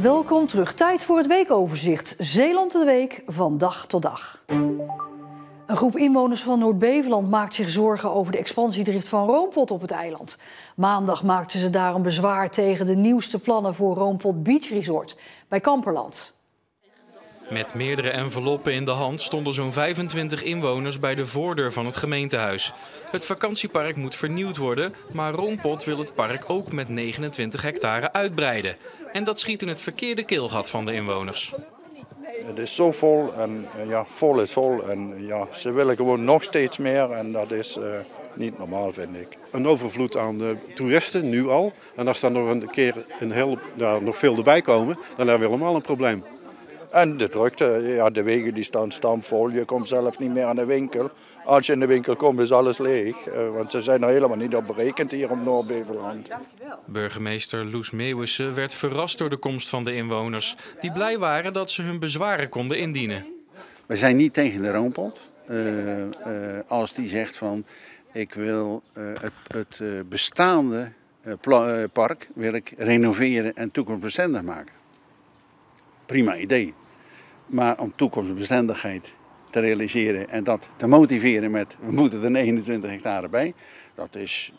Welkom terug. Tijd voor het weekoverzicht. Zeeland de week van dag tot dag. Een groep inwoners van Noord-Beveland maakt zich zorgen over de expansiedrift van Roompot op het eiland. Maandag maakten ze daarom bezwaar tegen de nieuwste plannen voor Roompot Beach Resort bij Kamperland. Met meerdere enveloppen in de hand stonden zo'n 25 inwoners bij de voordeur van het gemeentehuis. Het vakantiepark moet vernieuwd worden, maar Roompot wil het park ook met 29 hectare uitbreiden. En dat schiet in het verkeerde keelgat van de inwoners. Het is zo vol en ja, vol is vol en ja, ze willen gewoon nog steeds meer en dat is niet normaal, vind ik. Een overvloed aan toeristen, nu al. En als er nog een keer nog veel erbij komen, dan hebben we helemaal een probleem. En de drukte, ja, de wegen die staan stampvol, je komt zelf niet meer aan de winkel. Als je in de winkel komt is alles leeg, want ze zijn er helemaal niet op berekend hier op Noord-Beveland. Burgemeester Loes Meeuwissen werd verrast door de komst van de inwoners, die blij waren dat ze hun bezwaren konden indienen. We zijn niet tegen de Roompot. Als die zegt van ik wil het bestaande park wil ik renoveren en toekomstbestendig maken. Prima idee. Maar om toekomstbestendigheid te realiseren en dat te motiveren met we moeten er 29 hectare bij, dat is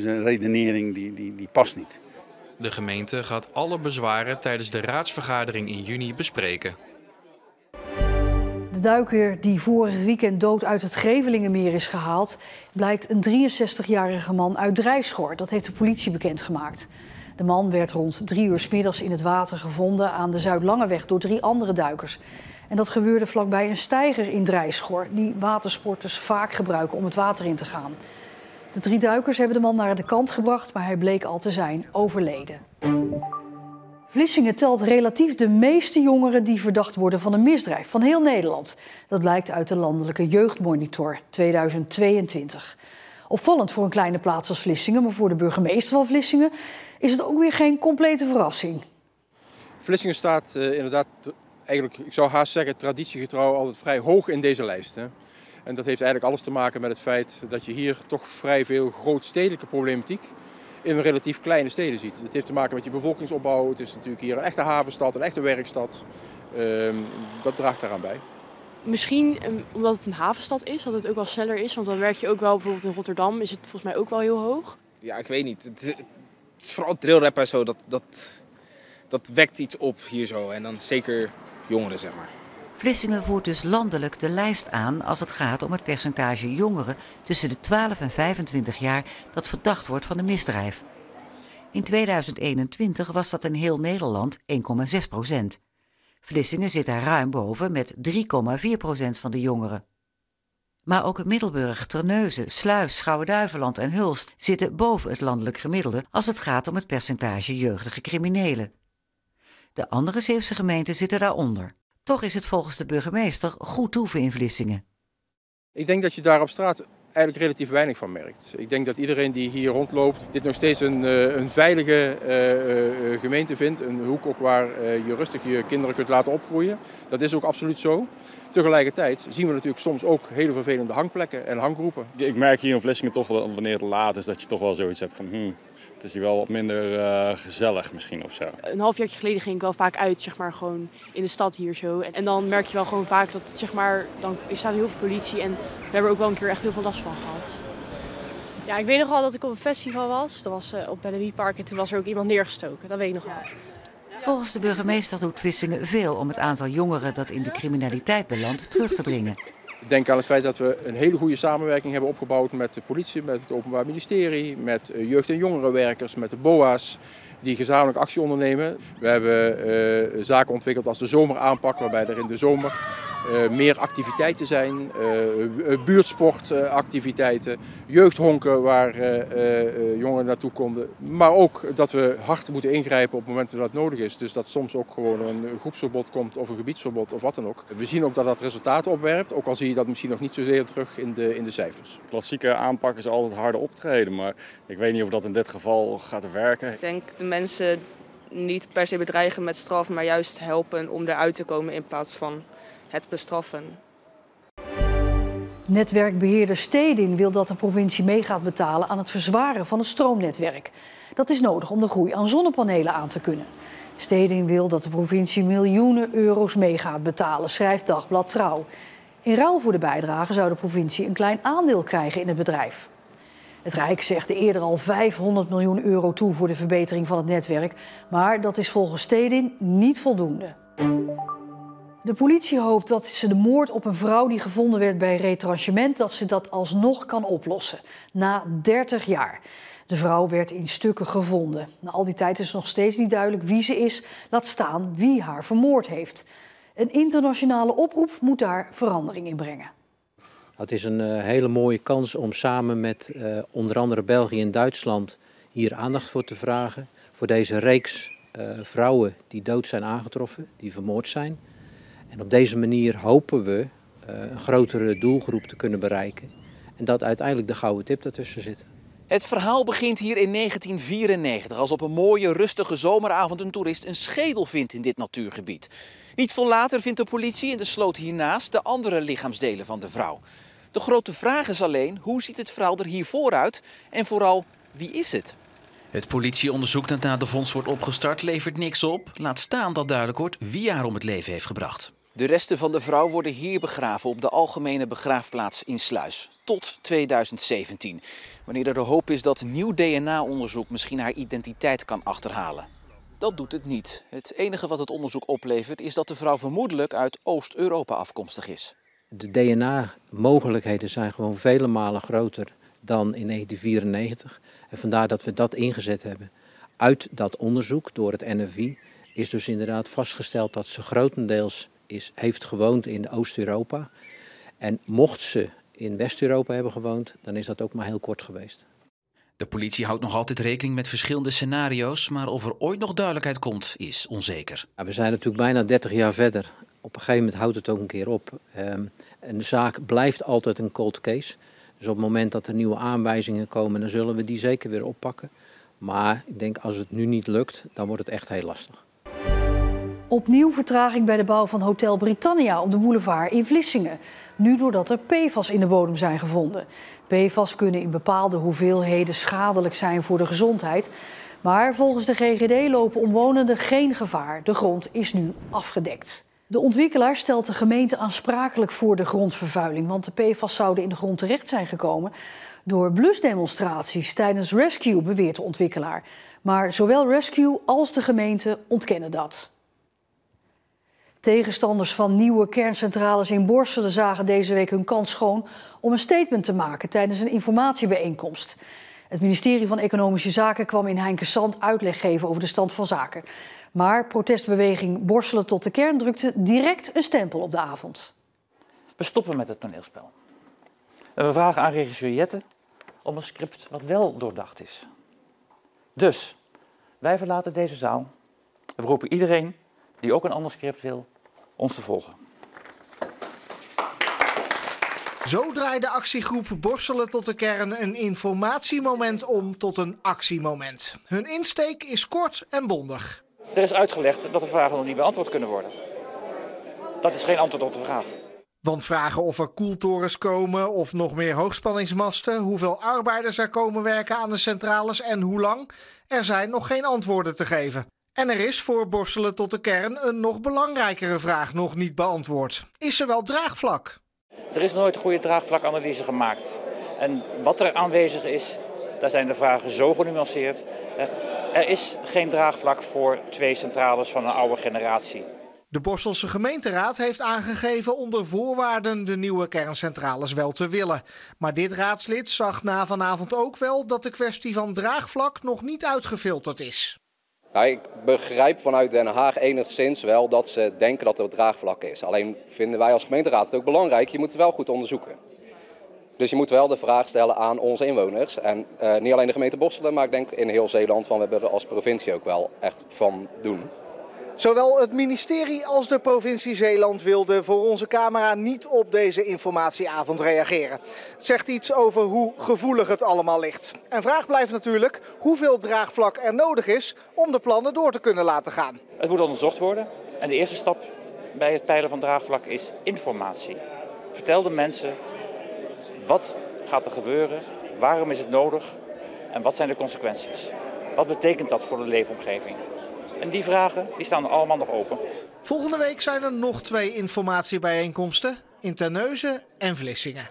een redenering die past niet. De gemeente gaat alle bezwaren tijdens de raadsvergadering in juni bespreken. De duiker die vorig weekend dood uit het Grevelingenmeer is gehaald, blijkt een 63-jarige man uit Drijschor. Dat heeft de politie bekendgemaakt. De man werd rond 3 uur 's middags in het water gevonden aan de Zuidlangeweg door 3 andere duikers. En dat gebeurde vlakbij een steiger in Drijschor, die watersporters vaak gebruiken om het water in te gaan. De 3 duikers hebben de man naar de kant gebracht, maar hij bleek al te zijn overleden. Vlissingen telt relatief de meeste jongeren die verdacht worden van een misdrijf van heel Nederland. Dat blijkt uit de Landelijke Jeugdmonitor 2022. Opvallend voor een kleine plaats als Vlissingen, maar voor de burgemeester van Vlissingen is het ook weer geen complete verrassing. Vlissingen staat inderdaad, eigenlijk, ik zou haast zeggen, traditiegetrouw altijd vrij hoog in deze lijst. Hè. En dat heeft eigenlijk alles te maken met het feit dat je hier toch vrij veel grootstedelijke problematiek in een relatief kleine steden ziet. Het heeft te maken met je bevolkingsopbouw. Het is natuurlijk hier een echte havenstad, een echte werkstad. Dat draagt daaraan bij. Misschien omdat het een havenstad is, dat het ook wel sneller is. Want dan werk je ook wel, bijvoorbeeld in Rotterdam is het volgens mij ook wel heel hoog. Ja, ik weet niet. Het is vooral trailrap en zo, dat wekt iets op hier zo. En dan zeker jongeren, zeg maar. Vlissingen voert dus landelijk de lijst aan als het gaat om het percentage jongeren tussen de 12 en 25 jaar dat verdacht wordt van een misdrijf. In 2021 was dat in heel Nederland 1,6%. Vlissingen zit daar ruim boven met 3,4% van de jongeren. Maar ook Middelburg, Terneuzen, Sluis, Schouwen-Duiveland en Hulst zitten boven het landelijk gemiddelde als het gaat om het percentage jeugdige criminelen. De andere Zeeuwse gemeenten zitten daaronder. Toch is het volgens de burgemeester goed toeven in Vlissingen. Ik denk dat je daar op straat eigenlijk relatief weinig van merkt. Ik denk dat iedereen die hier rondloopt dit nog steeds een veilige gemeente vindt. Een hoek ook waar je rustig je kinderen kunt laten opgroeien. Dat is ook absoluut zo. Tegelijkertijd zien we natuurlijk soms ook hele vervelende hangplekken en hanggroepen. Ik merk hier in Vlissingen toch wel, wanneer het laat is, dat je toch wel zoiets hebt van het is hier wel wat minder gezellig misschien of zo. Een halfjaartje geleden ging ik wel vaak uit, zeg maar, gewoon in de stad hier zo. En dan merk je wel gewoon vaak dat, zeg maar, dan staat heel veel politie en we hebben er ook wel een keer echt heel veel last van gehad. Ja, ik weet nog wel dat ik op een festival was. Dat was op Bellevue Park en toen was er ook iemand neergestoken. Dat weet ik nog wel. Volgens de burgemeester doet Vlissingen veel om het aantal jongeren dat in de criminaliteit belandt terug te dringen. Ik denk aan het feit dat we een hele goede samenwerking hebben opgebouwd met de politie, met het Openbaar Ministerie, met jeugd- en jongerenwerkers, met de BOA's, die gezamenlijk actie ondernemen. We hebben zaken ontwikkeld als de zomeraanpak, waarbij er in de zomer meer activiteiten zijn, buurtsportactiviteiten, jeugdhonken waar jongeren naartoe konden. Maar ook dat we hard moeten ingrijpen op momenten dat het nodig is. Dus dat soms ook gewoon een groepsverbod komt of een gebiedsverbod of wat dan ook. We zien ook dat dat resultaten opwerpt, ook al zie je dat misschien nog niet zozeer terug in de cijfers. Klassieke aanpak is altijd harder optreden, maar ik weet niet of dat in dit geval gaat werken. Ik denk de mensen niet per se bedreigen met straf, maar juist helpen om eruit te komen in plaats van het bestraffen. Netwerkbeheerder Stedin wil dat de provincie mee gaat betalen aan het verzwaren van het stroomnetwerk. Dat is nodig om de groei aan zonnepanelen aan te kunnen. Stedin wil dat de provincie miljoenen euro's mee gaat betalen, schrijft Dagblad Trouw. In ruil voor de bijdrage zou de provincie een klein aandeel krijgen in het bedrijf. Het Rijk zegde eerder al 500 miljoen euro toe voor de verbetering van het netwerk. Maar dat is volgens Stedin niet voldoende. De politie hoopt dat ze de moord op een vrouw die gevonden werd bij retranchement, dat ze dat alsnog kan oplossen. Na 30 jaar. De vrouw werd in stukken gevonden. Na al die tijd is nog steeds niet duidelijk wie ze is, laat staan wie haar vermoord heeft. Een internationale oproep moet daar verandering in brengen. Het is een hele mooie kans om samen met onder andere België en Duitsland hier aandacht voor te vragen. Voor deze reeks vrouwen die dood zijn aangetroffen, die vermoord zijn. En op deze manier hopen we een grotere doelgroep te kunnen bereiken. En dat uiteindelijk de gouden tip ertussen zit. Het verhaal begint hier in 1994 als op een mooie rustige zomeravond een toerist een schedel vindt in dit natuurgebied. Niet veel later vindt de politie in de sloot hiernaast de andere lichaamsdelen van de vrouw. De grote vraag is alleen, hoe ziet het verhaal er hiervoor uit en vooral, wie is het? Het politieonderzoek dat na de vondst wordt opgestart levert niks op. Laat staan dat duidelijk wordt wie haar om het leven heeft gebracht. De resten van de vrouw worden hier begraven op de algemene begraafplaats in Sluis. Tot 2017. Wanneer er de hoop is dat nieuw DNA-onderzoek misschien haar identiteit kan achterhalen. Dat doet het niet. Het enige wat het onderzoek oplevert is dat de vrouw vermoedelijk uit Oost-Europa afkomstig is. De DNA-mogelijkheden zijn gewoon vele malen groter dan in 1994. En vandaar dat we dat ingezet hebben. Uit dat onderzoek door het NFI is dus inderdaad vastgesteld dat ze grotendeels heeft gewoond in Oost-Europa. En mocht ze in West-Europa hebben gewoond, dan is dat ook maar heel kort geweest. De politie houdt nog altijd rekening met verschillende scenario's, maar of er ooit nog duidelijkheid komt, is onzeker. Ja, we zijn natuurlijk bijna 30 jaar verder. Op een gegeven moment houdt het ook een keer op. En de zaak blijft altijd een cold case. Dus op het moment dat er nieuwe aanwijzingen komen, dan zullen we die zeker weer oppakken. Maar ik denk als het nu niet lukt, dan wordt het echt heel lastig. Opnieuw vertraging bij de bouw van Hotel Britannia op de boulevard in Vlissingen. Nu doordat er PFAS in de bodem zijn gevonden. PFAS kunnen in bepaalde hoeveelheden schadelijk zijn voor de gezondheid. Maar volgens de GGD lopen omwonenden geen gevaar. De grond is nu afgedekt. De ontwikkelaar stelt de gemeente aansprakelijk voor de grondvervuiling. Want de PFAS zouden in de grond terecht zijn gekomen door blusdemonstraties tijdens Rescue, beweert de ontwikkelaar. Maar zowel Rescue als de gemeente ontkennen dat. Tegenstanders van nieuwe kerncentrales in Borselen zagen deze week hun kans schoon om een statement te maken tijdens een informatiebijeenkomst. Het ministerie van Economische Zaken kwam in Heinkensand uitleg geven over de stand van zaken. Maar protestbeweging Borselen tot de kern drukte direct een stempel op de avond. We stoppen met het toneelspel. En we vragen aan regisseur Jette om een script wat wel doordacht is. Dus, wij verlaten deze zaal. We roepen iedereen die ook een ander script wil, ons te volgen. Zo draait de actiegroep Borselen tot de kern een informatiemoment om tot een actiemoment. Hun insteek is kort en bondig. Er is uitgelegd dat de vragen nog niet beantwoord kunnen worden. Dat is geen antwoord op de vraag. Want vragen of er koeltorens komen of nog meer hoogspanningsmasten, hoeveel arbeiders er komen werken aan de centrales en hoe lang, er zijn nog geen antwoorden te geven. En er is voor Borselen tot de kern een nog belangrijkere vraag nog niet beantwoord. Is er wel draagvlak? Er is nooit goede draagvlakanalyse gemaakt. En wat er aanwezig is, daar zijn de vragen zo genuanceerd. Er is geen draagvlak voor 2 centrales van een oude generatie. De Borselse gemeenteraad heeft aangegeven onder voorwaarden de nieuwe kerncentrales wel te willen. Maar dit raadslid zag na vanavond ook wel dat de kwestie van draagvlak nog niet uitgefilterd is. Ja, ik begrijp vanuit Den Haag enigszins wel dat ze denken dat er draagvlak is. Alleen vinden wij als gemeenteraad het ook belangrijk, je moet het wel goed onderzoeken. Dus je moet wel de vraag stellen aan onze inwoners. En niet alleen de gemeente Borselen, maar ik denk in heel Zeeland, we hebben er als provincie ook wel echt van doen. Zowel het ministerie als de provincie Zeeland wilden voor onze camera niet op deze informatieavond reageren. Het zegt iets over hoe gevoelig het allemaal ligt. En vraag blijft natuurlijk hoeveel draagvlak er nodig is om de plannen door te kunnen laten gaan. Het moet onderzocht worden en de eerste stap bij het peilen van draagvlak is informatie. Vertel de mensen wat gaat er gebeuren, waarom is het nodig en wat zijn de consequenties. Wat betekent dat voor de leefomgeving? En die vragen die staan allemaal nog open. Volgende week zijn er nog 2 informatiebijeenkomsten in Terneuzen en Vlissingen.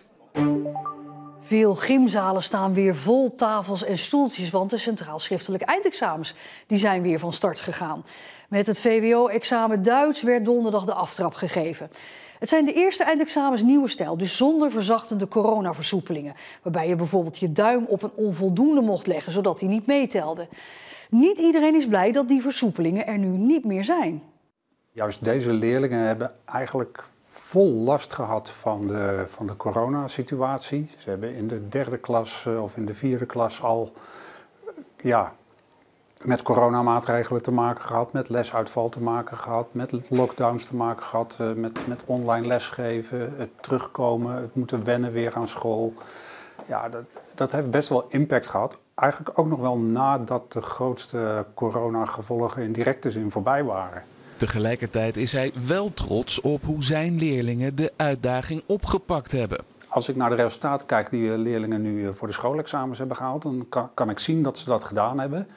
Veel gymzalen staan weer vol tafels en stoeltjes, want de centraal schriftelijke eindexamens die zijn weer van start gegaan. Met het VWO-examen Duits werd donderdag de aftrap gegeven. Het zijn de eerste eindexamens nieuwe stijl, dus zonder verzachtende coronaversoepelingen. Waarbij je bijvoorbeeld je duim op een onvoldoende mocht leggen, zodat die niet meetelde. Niet iedereen is blij dat die versoepelingen er nu niet meer zijn. Juist deze leerlingen hebben eigenlijk vol last gehad van de coronasituatie. Ze hebben in de 3e klas of in de 4e klas al met coronamaatregelen te maken gehad, met lesuitval te maken gehad, met lockdowns te maken gehad, met online lesgeven, het terugkomen, het moeten wennen weer aan school. Ja, dat heeft best wel impact gehad. Eigenlijk ook nog wel nadat de grootste coronagevolgen in directe zin voorbij waren. Tegelijkertijd is hij wel trots op hoe zijn leerlingen de uitdaging opgepakt hebben. Als ik naar de resultaten kijk die leerlingen nu voor de schoolexamens hebben gehaald, dan kan ik zien dat ze dat gedaan hebben.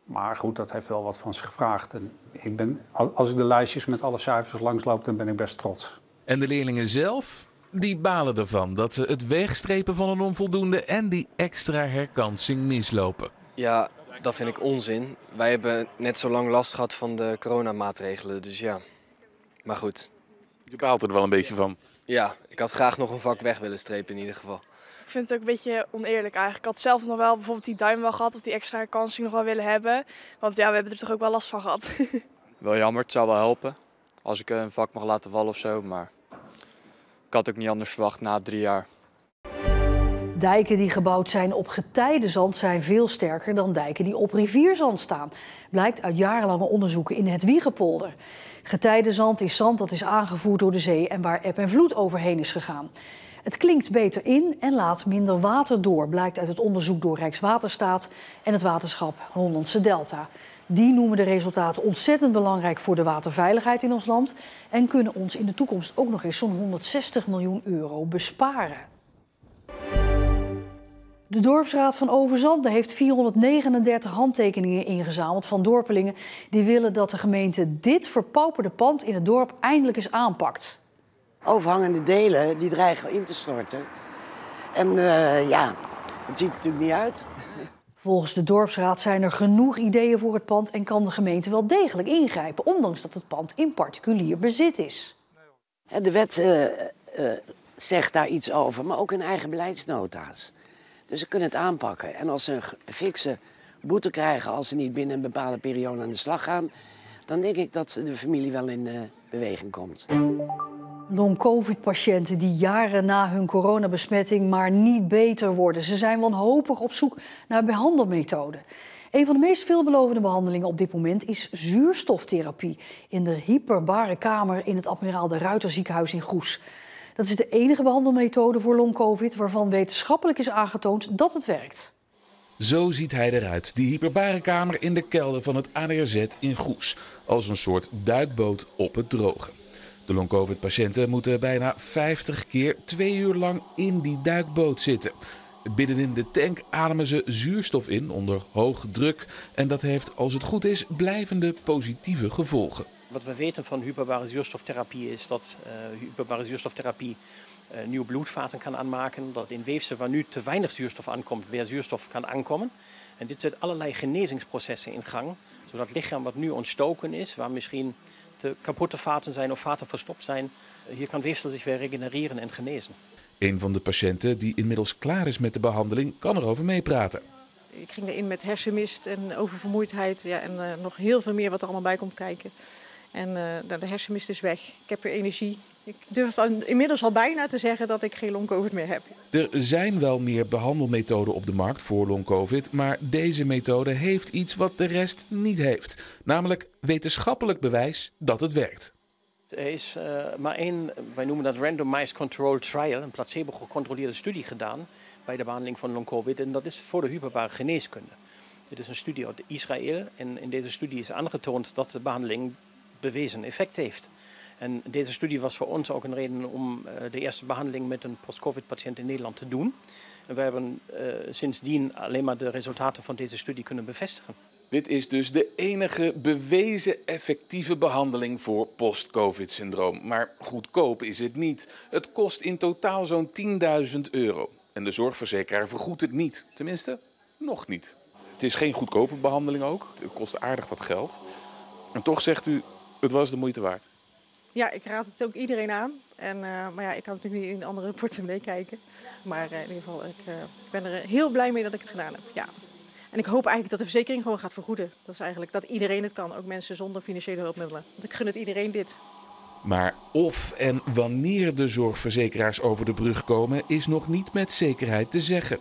Maar goed, dat heeft wel wat van zich gevraagd. En als ik de lijstjes met alle cijfers langsloop, dan ben ik best trots. En de leerlingen zelf, die balen ervan dat ze het wegstrepen van een onvoldoende en die extra herkansing mislopen. Ja, dat vind ik onzin. Wij hebben net zo lang last gehad van de coronamaatregelen, dus ja. Maar goed. Je baalt er wel een beetje van. Ja, ik had graag nog een vak weg willen strepen in ieder geval. Ik vind het ook een beetje oneerlijk eigenlijk. Ik had zelf nog wel bijvoorbeeld die duim wel gehad of die extra herkansing nog wel willen hebben. Want ja, we hebben er toch ook wel last van gehad. Wel jammer, het zou wel helpen als ik een vak mag laten vallen of zo. Maar ik had ook niet anders verwacht na 3 jaar. Dijken die gebouwd zijn op getijdenzand zijn veel sterker dan dijken die op rivierzand staan. Blijkt uit jarenlange onderzoeken in het Wiegepolder. Getijdenzand is zand dat is aangevoerd door de zee en waar eb en vloed overheen is gegaan. Het klinkt beter in en laat minder water door, blijkt uit het onderzoek door Rijkswaterstaat en het waterschap Hollandse Delta. Die noemen de resultaten ontzettend belangrijk voor de waterveiligheid in ons land en kunnen ons in de toekomst ook nog eens zo'n 160 miljoen euro besparen. De dorpsraad van Overzande heeft 439 handtekeningen ingezameld van dorpelingen die willen dat de gemeente dit verpauperde pand in het dorp eindelijk eens aanpakt. Overhangende delen die dreigen in te storten. En het ziet er natuurlijk niet uit. Volgens de dorpsraad zijn er genoeg ideeën voor het pand en kan de gemeente wel degelijk ingrijpen, ondanks dat het pand in particulier bezit is. De wet zegt daar iets over, maar ook in eigen beleidsnota's. Dus ze kunnen het aanpakken. En als ze een fikse boete krijgen als ze niet binnen een bepaalde periode aan de slag gaan, dan denk ik dat de familie wel in beweging komt. Long-covid-patiënten die jaren na hun coronabesmetting maar niet beter worden. Ze zijn wanhopig op zoek naar behandelmethoden. Een van de meest veelbelovende behandelingen op dit moment is zuurstoftherapie in de hyperbare kamer in het Admiraal de Ruyter ziekenhuis in Goes. Dat is de enige behandelmethode voor long-covid waarvan wetenschappelijk is aangetoond dat het werkt. Zo ziet hij eruit, die hyperbare kamer in de kelder van het ADRZ in Goes. Als een soort duikboot op het droge. De long-covid-patiënten moeten bijna 50 keer 2 uur lang in die duikboot zitten. Binnenin de tank ademen ze zuurstof in onder hoge druk. En dat heeft, als het goed is, blijvende positieve gevolgen. Wat we weten van hyperbare zuurstoftherapie is dat hyperbare zuurstoftherapie nieuwe bloedvaten kan aanmaken. Dat in weefsel waar nu te weinig zuurstof aankomt, weer zuurstof kan aankomen. En dit zet allerlei genezingsprocessen in gang. Zodat het lichaam wat nu ontstoken is, waar misschien de kapotte vaten zijn of vaten verstopt zijn, hier kan weefsel zich weer regenereren en genezen. Een van de patiënten die inmiddels klaar is met de behandeling kan erover meepraten. Ik ging erin met hersenmist en oververmoeidheid en nog heel veel meer wat er allemaal bij komt kijken. En de hersenmist is weg. Ik heb weer energie. Ik durf inmiddels al bijna te zeggen dat ik geen long-covid meer heb. Er zijn wel meer behandelmethoden op de markt voor long-covid, maar deze methode heeft iets wat de rest niet heeft. Namelijk wetenschappelijk bewijs dat het werkt. Er is maar één, wij noemen dat randomized controlled trial, een placebo-gecontroleerde studie gedaan bij de behandeling van long-covid. En dat is voor de hyperbare geneeskunde. Dit is een studie uit Israël en in deze studie is aangetoond dat de behandeling bewezen effect heeft. En deze studie was voor ons ook een reden om de eerste behandeling met een post-covid-patiënt in Nederland te doen. En we hebben sindsdien alleen maar de resultaten van deze studie kunnen bevestigen. Dit is dus de enige bewezen effectieve behandeling voor post-covid-syndroom. Maar goedkoop is het niet. Het kost in totaal zo'n €10.000. En de zorgverzekeraar vergoedt het niet. Tenminste, nog niet. Het is geen goedkope behandeling ook. Het kost aardig wat geld. En toch zegt u, het was de moeite waard. Ja, ik raad het ook iedereen aan. Maar ja, ik kan natuurlijk niet in een andere portemonnee kijken. Maar in ieder geval, ik ben er heel blij mee dat ik het gedaan heb. Ja. En ik hoop eigenlijk dat de verzekering gewoon gaat vergoeden. Dat is eigenlijk dat iedereen het kan, ook mensen zonder financiële hulpmiddelen. Want ik gun het iedereen dit. Maar of en wanneer de zorgverzekeraars over de brug komen, is nog niet met zekerheid te zeggen.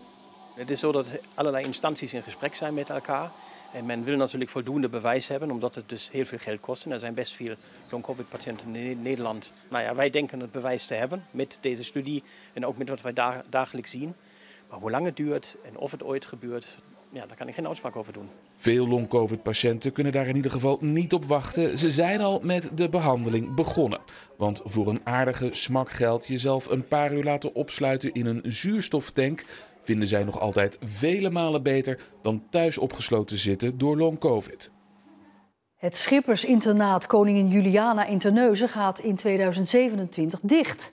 Het is zo dat allerlei instanties in gesprek zijn met elkaar. En men wil natuurlijk voldoende bewijs hebben, omdat het dus heel veel geld kost. En er zijn best veel long-covid-patiënten in Nederland. Nou ja, wij denken het bewijs te hebben met deze studie en ook met wat wij dagelijks zien. Maar hoe lang het duurt en of het ooit gebeurt, ja, daar kan ik geen uitspraak over doen. Veel long-covid-patiënten kunnen daar in ieder geval niet op wachten. Ze zijn al met de behandeling begonnen. Want voor een aardige smak geld jezelf een paar uur laten opsluiten in een zuurstoftank vinden zij nog altijd vele malen beter dan thuis opgesloten zitten door long-covid. Het schippersinternaat Koningin Juliana in Terneuzen gaat in 2027 dicht.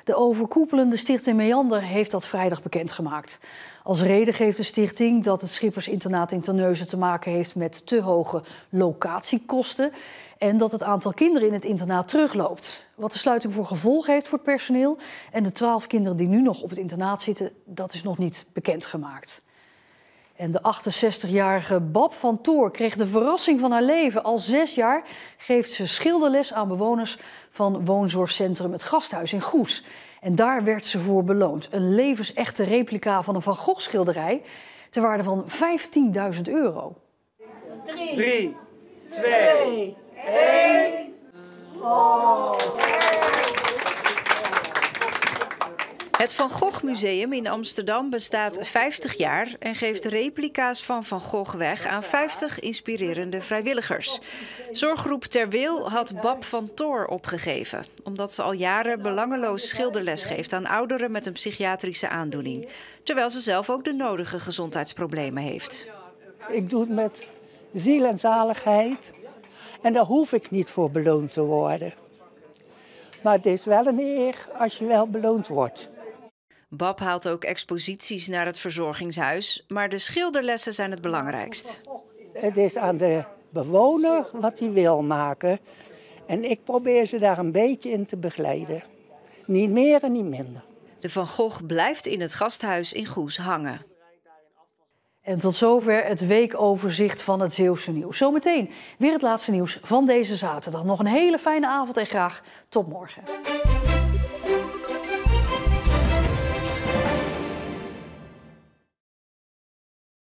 De overkoepelende stichting Meander heeft dat vrijdag bekendgemaakt. Als reden geeft de stichting dat het schippersinternaat in Terneuzen te maken heeft met te hoge locatiekosten en dat het aantal kinderen in het internaat terugloopt. Wat de sluiting voor gevolgen heeft voor het personeel en de 12 kinderen die nu nog op het internaat zitten, dat is nog niet bekendgemaakt. En de 68-jarige Bab van Toor kreeg de verrassing van haar leven. Al 6 jaar geeft ze schilderles aan bewoners van woonzorgcentrum Het Gasthuis in Goes. En daar werd ze voor beloond. Een levensechte replica van een Van Gogh schilderij ter waarde van €15.000. 3, 2, 1. Oh. Het Van Gogh Museum in Amsterdam bestaat 50 jaar en geeft replica's van Van Gogh weg aan 50 inspirerende vrijwilligers. Zorggroep Ter Wil had Bab van Toor opgegeven, omdat ze al jaren belangeloos schilderles geeft aan ouderen met een psychiatrische aandoening, terwijl ze zelf ook de nodige gezondheidsproblemen heeft. Ik doe het met ziel en zaligheid en daar hoef ik niet voor beloond te worden. Maar het is wel een eer als je wel beloond wordt. Bab haalt ook exposities naar het verzorgingshuis, maar de schilderlessen zijn het belangrijkst. Het is aan de bewoner wat hij wil maken en ik probeer ze daar een beetje in te begeleiden. Niet meer en niet minder. De Van Gogh blijft in het gasthuis in Goes hangen. En tot zover het weekoverzicht van het Zeeuwse nieuws. Zometeen weer het laatste nieuws van deze zaterdag. Nog een hele fijne avond en graag tot morgen.